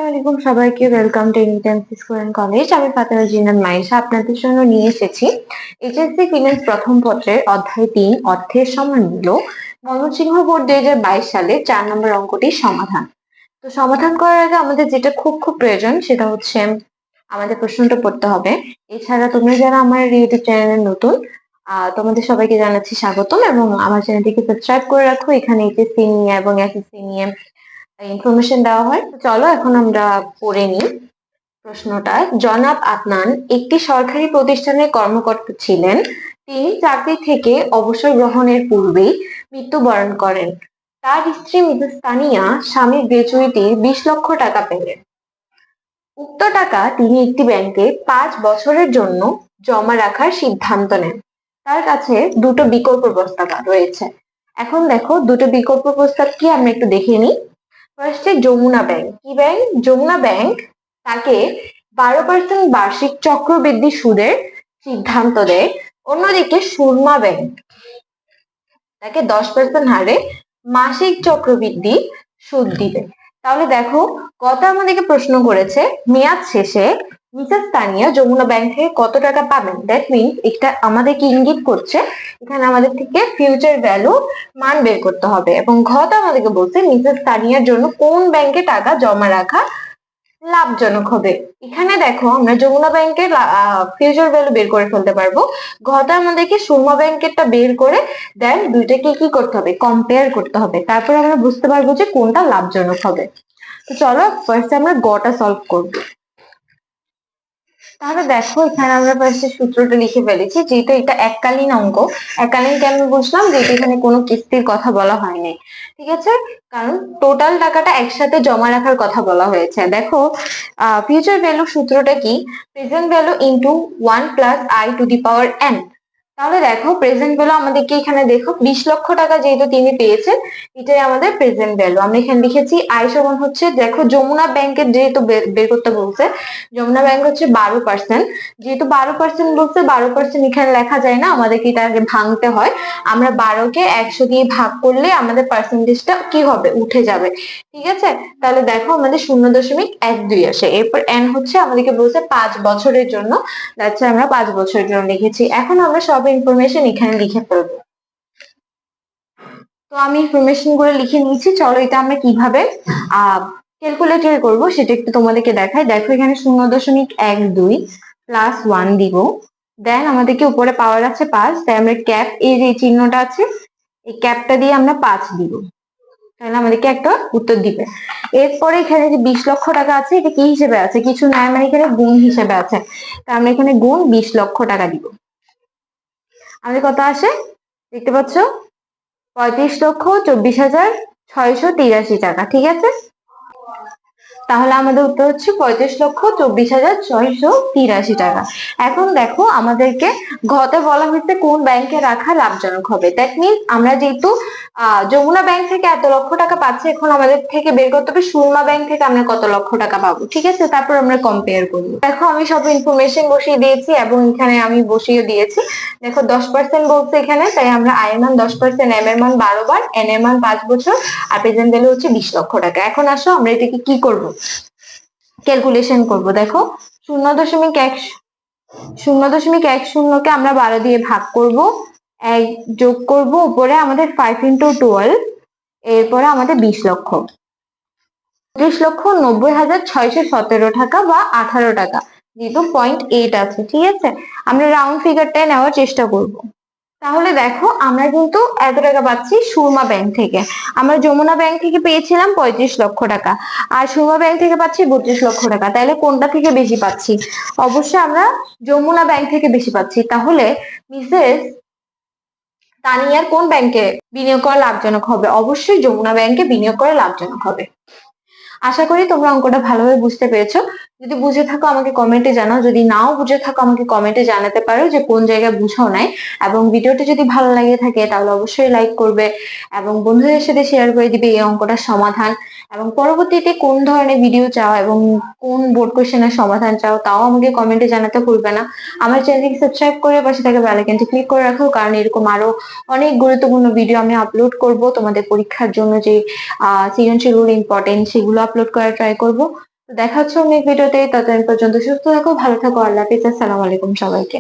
আসসালামাইকুম সবাইকে, welcome to intensive school and college. আমি ফাতেমা জিনাত মাইশা আপনাদের জন্য নিয়ে এসেছি এইচএসসি ফিনান্স প্রথম পত্রের অধ্যায় 3 অর্থের সমমূল্য ময়মনসিংহ বোর্ড 2022 সালে 4 নম্বর অঙ্কটির সমাধান। তো সমাধান করার আগে আমাদের যেটা খুব প্রয়োজন সেটা হচ্ছে আমাদের প্রশ্নটা পড়তে হবে। এছাড়া তোমরা যারা আমার ইউটিউব চ্যানেলে নতুন তোমাদের সবাইকে জানাচ্ছি স্বাগতম এবং আমার চ্যানেলটিকে সাবস্ক্রাইব করে রাখো। এখানে এইচএসসি নিয়ে এবং এসএসসি নিয়ে ইনফরমেশন দেওয়া হয়। চলো এখন আমরা পড়ে নিই প্রশ্নটা। জনাব আদনান একটি সরকারি প্রতিষ্ঠানের কর্মকর্তা ছিলেন। তিনি চাকরি থেকে অবসর গ্রহণের পূর্বেই মৃত্যুবরণ করেন। তার স্ত্রী মিসেস তানিয়া স্বামীর গ্র্যাচুইটির 20 লক্ষ টাকা পেলেন। উক্ত টাকা তিনি একটি ব্যাংকে 5 বছরের জন্য জমা রাখার সিদ্ধান্ত নেন। তার কাছে দুটো বিকল্প প্রস্তাব রয়েছে। এখন দেখো দুটো বিকল্প প্রস্তাব কি আমরা একটু দেখে নিই। ফার্স্টে যমুনা ব্যাংক। কি ব্যাংক? যমুনা ব্যাংক তাকে 12% বার্ষিক চক্রবৃদ্ধি সুদের সিদ্ধান্ত দেয়। অন্যদিকে সুরমা ব্যাংক তাকে 10% হারে মাসিক চক্রবৃদ্ধি সুদ দিবে। তাহলে দেখো কত আমাদেরকে প্রশ্ন করেছে, মেয়াদ শেষে মিসেস তানিয়া যমুনা ব্যাংক থেকে কত টাকা পাবেন। দ্যাট মিনস এটা আমাদেরকে ইঙ্গিত করছে এখানে আমাদের থেকে ফিউচার ভ্যালু মান বের করতে হবে। এবং ঘটা আমাদেরকে বলছে মিসেস তানিয়ার জন্য কোন ব্যাংকে টাকা জমা রাখা লাভজনক হবে। এখানে দেখো আমরা যমুনা ব্যাংকের ফিউচার ভ্যালু বের করে ফেলতে পারবো। ঘটা আমাদেরকে সুরমা ব্যাংকেরটা বের করে দেন দুইটাকে কি করতে হবে, কম্পেয়ার করতে হবে। তারপর আমরা বুঝতে পারবো যে কোনটা লাভজনক হবে। তো চলো ফার্স্ট আমরা গটা সলভ করবো। তাহলে দেখো এখানে আমরা ফার্স্টে সূত্রটা লিখে ফেলেছি। যেহেতু এটা এককালীন অঙ্ক, এককালীন কেন বুঝলাম, যেহেতু এখানে কোনো কিস্তির কথা বলা হয়নি, ঠিক আছে, কারণ টোটাল টাকাটা একসাথে জমা রাখার কথা বলা হয়েছে। দেখো ফিউচার ভ্যালু সূত্রটা কি, present value into 1 plus I to the power N. তাহলে দেখো প্রেজেন্ট ভ্যালু আমাদেরকে এখানে দেখো 20 লক্ষ টাকা যেহেতু তিনি পেয়েছেন, এটাই আমাদের প্রেজেন্ট ভ্যালু। আমরা এখানে লিখেছি আই সমান হচ্ছে, দেখো যমুনা ব্যাংকের যেহেতু বের করতে বলছে, যমুনা ব্যাংক হচ্ছে 12%। যেহেতু 12% বলছে, 12% এখানে লেখা যায় না, আমাদেরকে এটা আগে ভাঙতে হয়। আমরা 12কে 100 দিয়ে ভাগ করলে আমাদের পার্সেন্টেজটা কি হবে, উঠে যাবে। ঠিক আছে, তাহলে দেখো আমাদের 0.12 আসে। এরপর এন হচ্ছে আমাদেরকে বলছে 5 বছরের জন্য, আচ্ছা আমরা 5 বছরের জন্য লিখেছি। এখন আমরা সব ইনফরমেশন এখানে লিখে ফেলবো। তো আমি ইনফরমেশন গুলো লিখে নিয়েছি। চলো এটা আমরা কিভাবে ক্যালকুলেটর করবো সেটা একটু তোমাদেরকে দেখাই। দেখো এখানে 0.12 প্লাস 1 দিব, দেন আমাদেরকে উপরে পাওয়ার আছে 5, তাই আমরা ক্যাপ, এই যে চিহ্নটা আছে এই ক্যাপটা দিয়ে আমরা 5 দিব, তাহলে আমাদেরকে একটা উত্তর দিবে। এরপরে এখানে যে 20 লক্ষ টাকা আছে, এটা কি হিসেবে আছে, কিছু না, মানে এখানে গুণ হিসেবে আছে, তা আমরা এখানে গুণ 20 লক্ষ টাকা দিব। আমাদের কত আসে দেখতে পাচ্ছ, 35,24,683 টাকা। ঠিক আছে, তাহলে আমাদের উত্তর হচ্ছে 35,24,683 টাকা। এখন দেখো আমাদেরকে ঘতে বলা হয়েছে কোন ব্যাংকে রাখা লাভজনক হবে। দ্যাট মিনস আমরা যেহেতু যমুনা ব্যাংক থেকে এত লক্ষ টাকা পাচ্ছি, এখন আমাদের থেকে বের করতে হবে সুরমা ব্যাংক থেকে আমরা কত লক্ষ টাকা পাবো। ঠিক আছে, তারপর আমরা কম্পেয়ার করবো। দেখো আমি সব ইনফরমেশন বসিয়ে দিয়েছি এবং এখানে আমি বসিয়ে দিয়েছি। দেখো 10% বলছে এখানে, তাই আমরা আই এর মান 10%, এম এর মান 12 বার, এন এর মান 5 বছর, আর প্রেজেন্ট ভ্যালু হচ্ছে 20 লক্ষ টাকা। এখন আসো আমরা এটাকে কি করব, ক্যালকুলেশন করব। দেখো 0.10কে আমরা 12 দিয়ে ভাগ করব, 1 যোগ করব, উপরে আমাদের 5 ইন্টু 12, এরপরে আমাদের 20 লক্ষ, 30,90,617 টাকা বা 18 টাকা, যেহেতু 0.8 আছে। ঠিক আছে, আমরা রাউন্ড ফিগারটাই নেওয়ার চেষ্টা করব। তাহলে দেখো আমরা কিন্তু এত টাকা পাচ্ছি সুরমা ব্যাংক থেকে। আমরা যমুনা ব্যাংক থেকে পেয়েছিলাম 35 লক্ষ টাকা, আর সুরমা ব্যাংক থেকে পাচ্ছি 32 লক্ষ টাকা। তাহলে কোনটা থেকে বেশি পাচ্ছি? অবশ্যই আমরা যমুনা ব্যাংক থেকে বেশি পাচ্ছি। তাহলে মিসেস তানিয়ার কোন ব্যাংকে বিনিয়োগ করা লাভজনক হবে? অবশ্যই যমুনা ব্যাংকে বিনিয়োগ করা লাভজনক হবে। আশা করি তোমরা অঙ্কটা ভালোভাবে বুঝতে পেরেছো। যদি বুঝে থাকো আমাকে কমেন্টে জানাও, যদি নাও বুঝে থাকো আমাকে কমেন্টে জানাতে পারো যে কোন জায়গায় বুঝাও নাই। এবং ভিডিওটি যদি ভালো লাগে থাকে তাহলে অবশ্যই লাইক করবে এবং বন্ধুদের সাথে শেয়ার করে দিবে এই অঙ্কটার সমাধান। এবং পরবর্তীতে কোন ধরনের ভিডিও চাও এবং কোন বোর্ড কোশ্চেনের সমাধান চাও তাও আমাকে কমেন্টে জানাতে ভুলবে না। আমার চ্যানেলটি সাবস্ক্রাইব করে পাশে থাকা বেল আইকনটি ক্লিক করে রাখো, কারণ এরকম আরো অনেক গুরুত্বপূর্ণ ভিডিও আমি আপলোড করব তোমাদের পরীক্ষার জন্য। যে সৃজনশীল ইম্পর্টেন্ট সেগুলো আপলোড করার ট্রাই করব। তো তো দেখা হচ্ছে অনেক ভিডিওতে, ততদিন পর্যন্ত সুস্থ থাকো, ভালো থাকো, আল্লাহ হাফিজ, আসসালামু আলাইকুম সবাইকে।